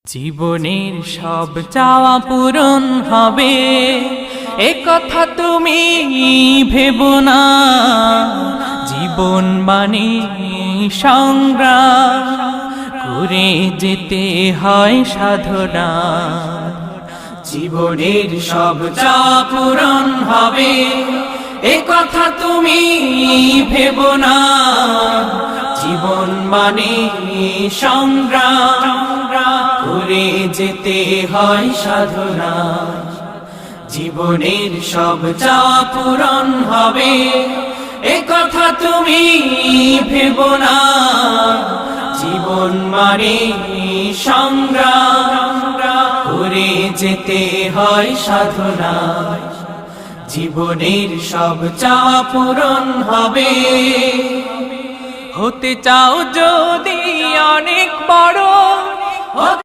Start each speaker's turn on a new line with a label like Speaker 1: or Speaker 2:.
Speaker 1: জীবনের সব চাওয়া পূরণ হবে এ কথা তুমি ভেবো না। জীবন মানে সংগ্রাম করে যেতে হয় সাধনা। জীবনের সব চাওয়া পূরণ হবে এ কথা তুমি ভেবো না। জীবন মানে সংগ্রাম করে যেতে হয় সাধনা। জীবনের সব চাওয়া পূরণ হবে এ কথা তুমি ভেবো না। জীবন মানে সংগ্রাম করে যেতে হয় সাধনা। জীবনের সব চাওয়া পূরণ হবে। হতে চাও যদি অনেক বড়, হতে